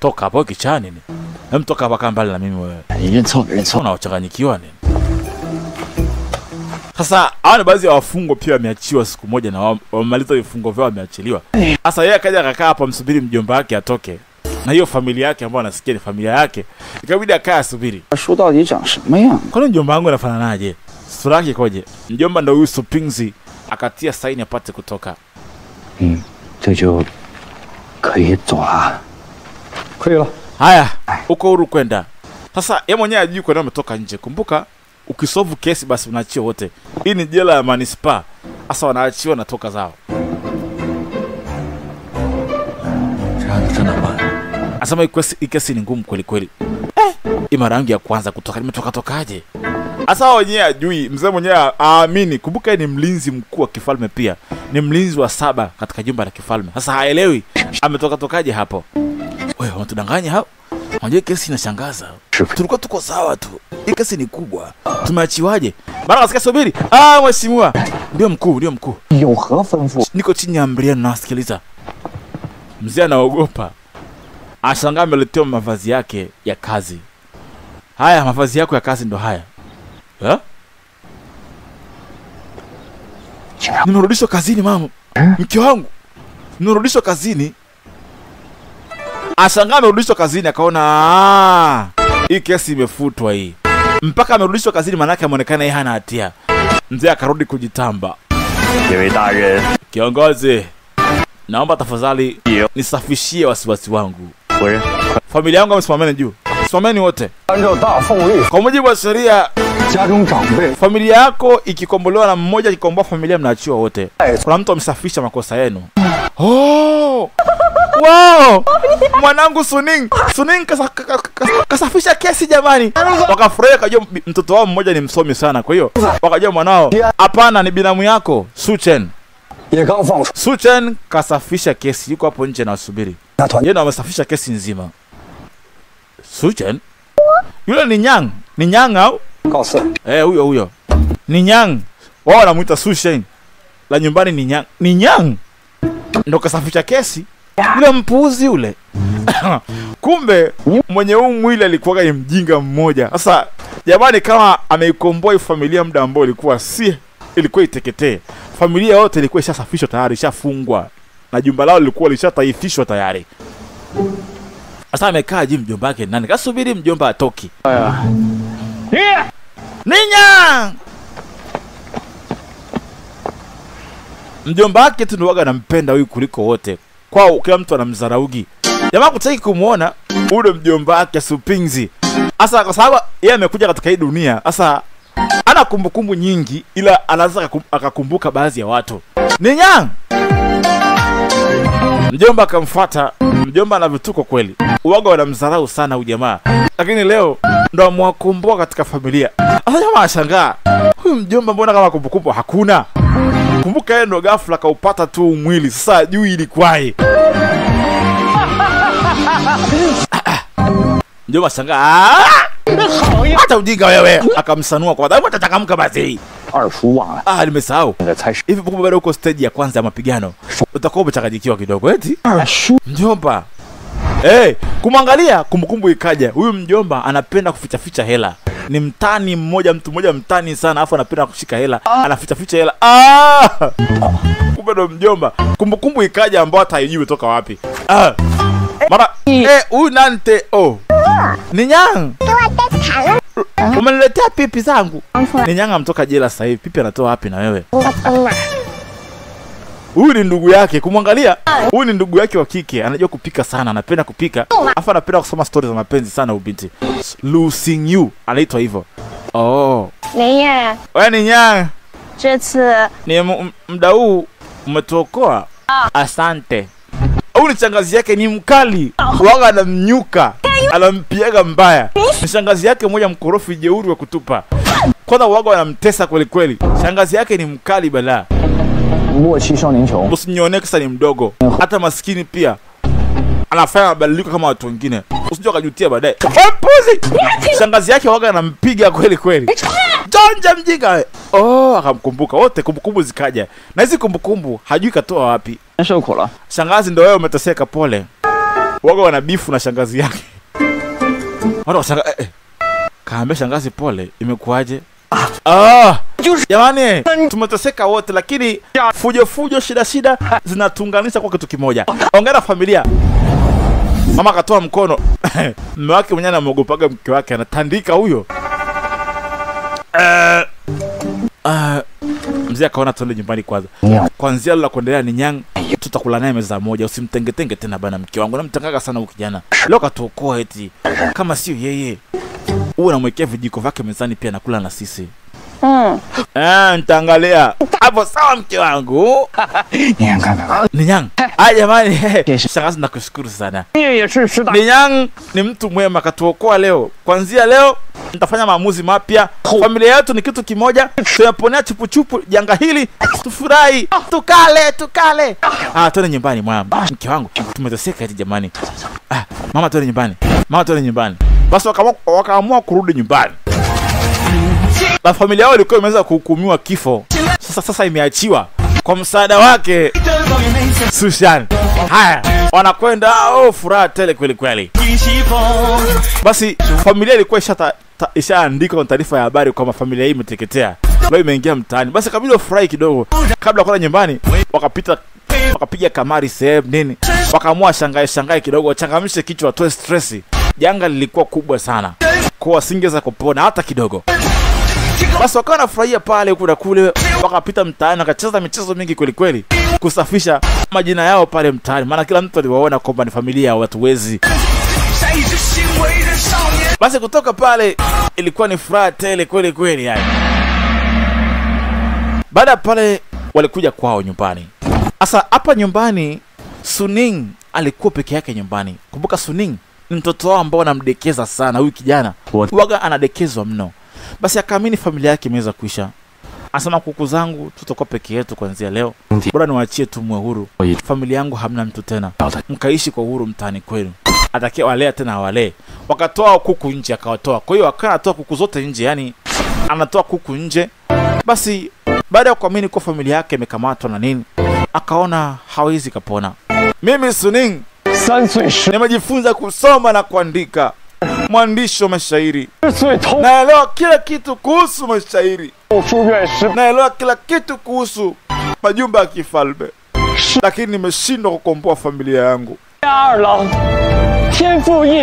Toka hapo kichani ni. Toka hapa kama mbali na mimi wewe. Unachanganyikiwa nini? Sasa hawa ni baadhi ya wafungwa pia wameachiwa siku moja na wamaliza vifungo vyao wameachiliwa. Sasa yeye akaja akakaa hapa msubiri mjomba wake atoke. Na hiyo familia yake ambayo anasikia ni familia yake, ikabidi akae asubiri. Kwa nini mjomba wangu anafananaje? Sura yake ikoje? Mjomba ndio huyu Supingzi, akatia saini apate kutoka. Haya, uko huru kwenda. Sasa yeye mwenyewe ajui kwa nini ametoka nje. Kumbuka ukisolve kesi basi unaachiwa wote. Hii ni jela ya manispaa. Sasa wanaachiwa na toka zao. Asema hii kesi ni ngumu kweli kweli. Mara yangu ya kwanza kutoka, nimetokaje? Sasa wenyewe ajui, mzee mwenyewe aamini. Kumbuka ni mlinzi mkuu wa kifalme pia. Ni mlinzi wa 7 katika jumba la kifalme. Sasa haelewi ametokaje hapo. Wewe unatudanganya hao? Unajua kesi inashangaza. Tulikuwa tuko sawa tu. Hii kesi ni kubwa. Tumeachiwaje? Mara kasikia subiri. Mheshimiwa. Ndio mkuu. Niko chini ya amri na nasikiliza. Mzee anaogopa. Ashangaa ameletewa mavazi yake ya kazi. Haya, mavazi yako ya kazi ndo haya. Nimerudishwa kazini mama. Mke wangu. Nimerudishwa kazini. Ashangaa amerudishwa kazini, akaona hii kesi imefutwa hii. Mpaka amerudishwa kazini manake ameonekana yeye hana hatia. Mzee akarudi kujitamba. Kiongozi, naomba tafadhali nisafishie wasiwasi wangu. Familia yangu wamesimameni juu. Simameni wote. Kwa mujibu wa sheria, familia yako ikikombolewa na mmoja akikomboa familia mnaachiwa wote. Kuna mtu amesafisha makosa yenu. Wow! Mwanangu Suning kasafisha kesi jamani. Wakafurahi, kajua mtoto wao mmoja ni msomi sana. Kwa hiyo wakajua mwanao hapana ni binamu yako Suchen. Suchen kasafisha kesi, yuko hapo nje na wasubiri. Yeye ndo amesafisha kesi nzima. Suchen? Yule ni Nyang au? Huyo. Ni Nyang. Wao wanamuita Suchen. La nyumbani ni Nyang. Ndo kasafisha kesi. Yule mpuzi yule. Kumbe mwenye huu mwili alikuwa ni mjinga mmoja. Sasa jamani, kama ameikomboa familia muda ambao ilikuwa iteketee. Familia yote ilikuwa ishasafishwa tayari, ishafungwa. Na jumba lao lilikuwa lishataifishwa tayari. Sasa amekaa juu mjomba wake nani? Kasubiri mjomba atoki. Ninya! Mjomba wake tu ndio anampenda huyu kuliko wote. Kwao kila mtu anamzaraugi. Jamaa kutaki kumuona ule mjomba wake Supingzi. Sasa kwa sababu yeye amekuja katika hii dunia, sasa ana kumbukumbu nyingi, ila anaweza akakumbuka baadhi ya watu. Ninya! Mjomba akamfuata. Mjomba ana vituko kweli. Uwaga wanamdharau sana huyu jamaa. Lakini leo ndo amewakomboa katika familia. Sasa jamaa ashangaa, huyu mjomba mbona kama kumbukumbu hakuna? Kumbuka yeye ndo ghafla kaupata tu mwili, sasa hajui ilikwaje. Mjomba ashangaa, hata ujinga wewe, akamsanua kwa sababu atachangamka basi. Nimesahau. Hivi kumbe bado uko stage ya kwanza ya mapigano. Utakuwa umechanganyikiwa kidogo eti? Mjomba. Kumwangalia kumbukumbu ikaja. Huyu mjomba anapenda kuficha ficha hela. Ni mtani mmoja, mtu mmoja mtani sana, afu anapenda kushika hela, anaficha ficha hela. Kumbe ndo mjomba. Kumbukumbu ikaja ambao hata haijui toka wapi. Mara huyu nante ni Nyang. Umeniletea pipi zangu. Ni Nyang amtoka jela sasa hivi. Pipi anatoa wapi na wewe? Huyu ni ndugu yake. Kumwangalia, huyu ni ndugu yake wa kike. Anajua kupika sana, anapenda kupika. Afa anapenda kusoma stories za mapenzi sana ubinti. Lu Xing Yu anaitwa hivyo. Wewe ni Nyang. Ni muda huu umetuokoa. Asante. Huyu ni shangazi yake, ni mkali. Waga anamnyuka, anampiaga mbaya. Ni shangazi yake moja mkorofi jeuri wa kutupa. Kwanza waga wanamtesa kweli kweli. Shangazi yake ni mkali balaa. Usinyone kisa ni mdogo. Hata maskini pia anafanya mabadiliko kama watu wengine. Usijua kajutia baadaye. Puzi! Shangazi yake waga anampiga kweli kweli. Jonja mjinga. Akamkumbuka wote, kumbukumbu zikaja. Na hizi kumbukumbu hajui katoa wapi. Shangazi ndo wewe umeteseka, pole. Waga wana bifu na shangazi yake. Watu washangaa, kaambia shangazi pole, imekuaje? Jamani, tumeteseka wote, lakini fujo shida zinatunganisha kwa kitu kimoja. Ongera familia. Mama akatoa mkono. Mume wake mwenyewe anamuogopaga mke wake, anatandika huyo. Mzee akaona tuende nyumbani kwanza. Kwanzia la kuendelea ni Nyang, tutakula naye meza moja, usimtengetenge tena bana mke wangu. Namtangaga sana huyu kijana. Leo katuokoa eti. Kama sio yeye, huwa namwekea vijiko vyake mezani pia nakula na sisi. Nitaangalia. Hapo sawa mke wangu. Ni Nyang. Jamani, shangazi nakushukuru sana. Ni Nyang ni mtu mwema, katuokoa leo. Kwanzia leo nitafanya maamuzi mapya. Familia yetu ni kitu kimoja. Tunaponea chupuchupu janga hili, tufurahi, tukale. Twende nyumbani mama. Mke wangu, tumeteseka eti jamani. Mama twende nyumbani. Basi wakaamua kurudi nyumbani. Na familia yao ilikuwa imeweza kuhukumiwa kifo. Sasa imeachiwa kwa msaada wake Sushan. Haya, wanakwenda furaha tele kweli kweli. Basi familia ilikuwa ishaandika kwa taarifa ya habari kwamba familia hii imeteketea. Leo imeingia mtaani. Basi kabla wafurahi kidogo, kabla kwenda nyumbani, wakapiga kamari sehemu nini. Wakaamua shangae kidogo, wachangamishe kichwa, watoe stress. Janga lilikuwa kubwa sana, kwa wasingeza kupona hata kidogo. Basi wakawa wanafurahia pale huku na kule, wakapita mtaani, wakacheza michezo mingi kweli kweli, kusafisha majina yao pale mtaani, maana kila mtu aliwaona kwamba ni familia ya watu wezi. Basi kutoka pale ilikuwa ni furaha tele kweli kweli yani. Baada pale walikuja kwao nyumbani. Sasa hapa nyumbani Suning alikuwa peke yake nyumbani. Kumbuka Suning ni mtoto wao ambao anamdekeza sana huyu kijana. Waga anadekezwa mno. Basi akaamini familia yake imeweza kuisha. Anasema kuku zangu tutakuwa peke yetu kuanzia leo. Bora niwaachie tu mwe huru. Familia yangu hamna mtu tena. Mkaishi kwa uhuru mtaani kwenu. Atakia walea tena wale. Wakatoa kuku nje akawatoa. Kwa hiyo akatoa kuku zote nje, yani anatoa kuku nje. Basi baada ya kuamini kwa familia yake imekamatwa na nini, akaona hawezi kapona. Mimi Suning nimejifunza kusoma na kuandika. Mwandishi wa mashairi. Naelewa kila kitu kuhusu mashairi. Naelewa kila kitu kuhusu majumba ya kifalme. Lakini nimeshindwa kukomboa familia yangu.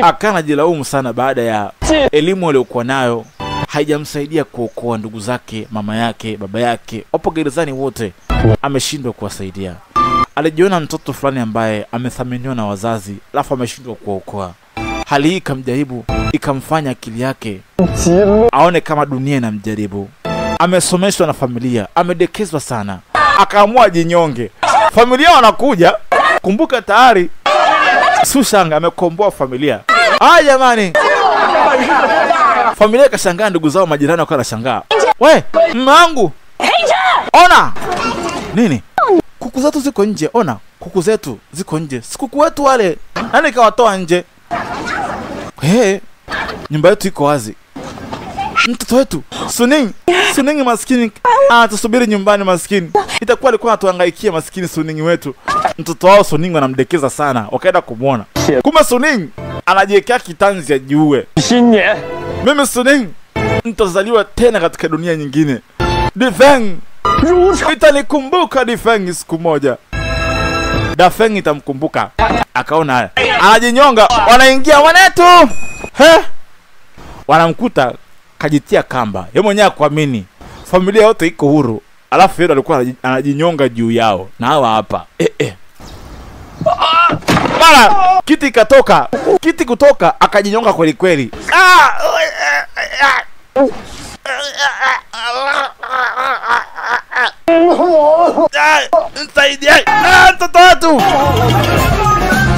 Akana jilaumu sana baada ya elimu aliyokuwa nayo haijamsaidia kuokoa ndugu zake, mama yake, baba yake. Wapo gerezani wote, ameshindwa kuwasaidia. Alijiona mtoto fulani ambaye amethaminiwa na wazazi, alafu ameshindwa kuokoa. Hali hii ikamjaribu, ikamfanya akili yake aone kama dunia inamjaribu. Amesomeshwa na familia, amedekezwa sana, akaamua jinyonge. Familia wanakuja, kumbuka tayari Sushang amekomboa familia. Jamani, Familia ikashangaa, ndugu zao majirani wakawa wanashangaa. We, mume wangu. Ona. Nini? Kuku zetu ziko nje. Ona, kuku zetu ziko nje. Si kuku wetu wale. Nani kawatoa nje? Nyumba yetu iko wazi. Mtoto wetu Suning maskini tusubiri nyumbani maskini. Itakuwa alikuwa anatuhangaikia maskini Suning wetu. Mtoto wao Suning wanamdekeza sana. Wakaenda kumuona. Kumbe Suning anajiwekea kitanzi ya jiue. Mimi Suning nitazaliwa tena katika dunia nyingine. Difeng itanikumbuka Difeng siku moja. Dafeng itamkumbuka. Akaona haya. Anajinyonga, wanaingia wanetu. Wanamkuta kajitia kamba. Yeye mwenyewe kuamini. Familia yote iko huru. Alafu yeye alikuwa anajinyonga juu yao. Na hawa hapa. Bala, kiti katoka. Kiti kutoka akajinyonga kweli kweli. Mtoto wetu.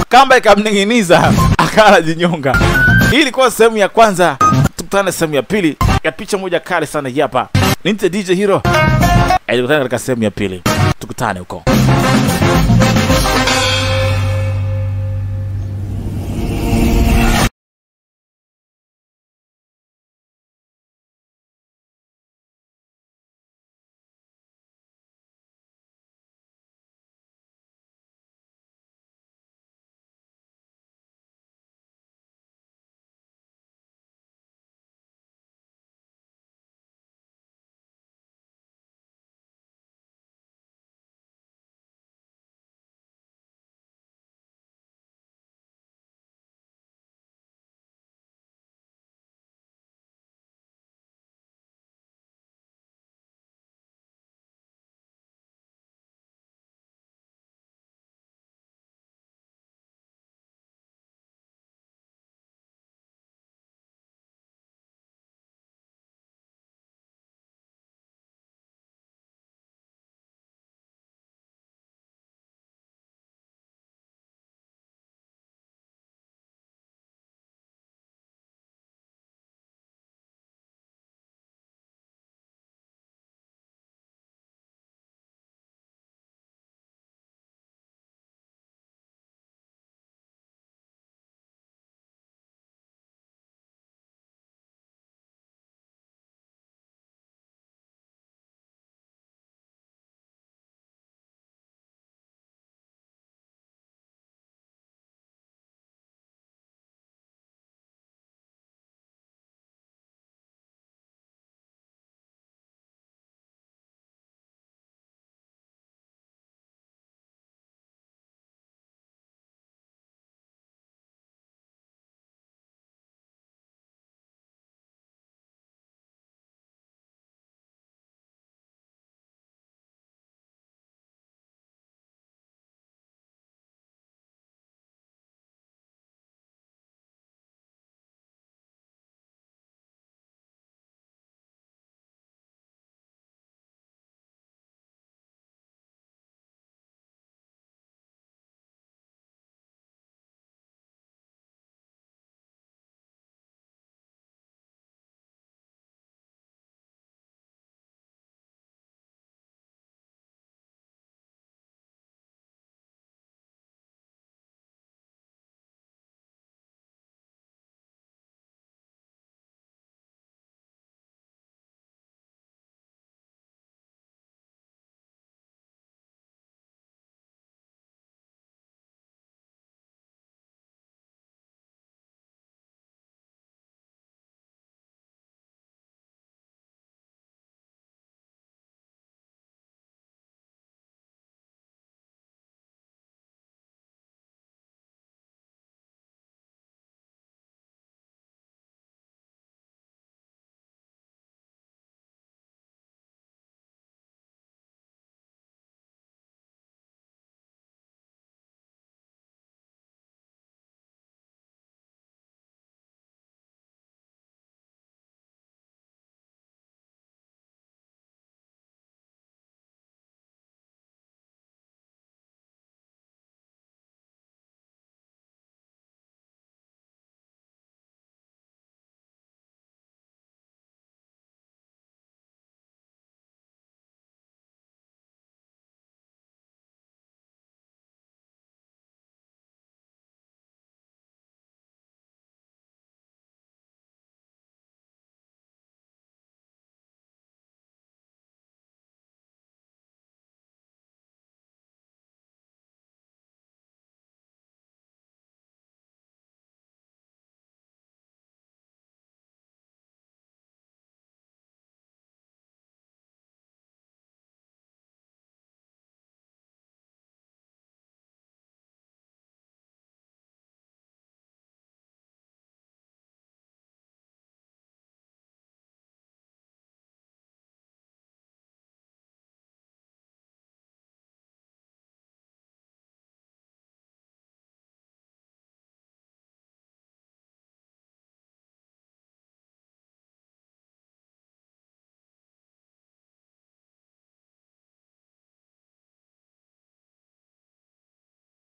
Kamba ikamning'iniza, akala jinyonga. Hii ilikuwa sehemu ya kwanza. Tukutane sehemu ya pili ya picha moja kali sana hapa. Nite DJ Hero. Tukutane katika sehemu ya pili. Tukutane huko.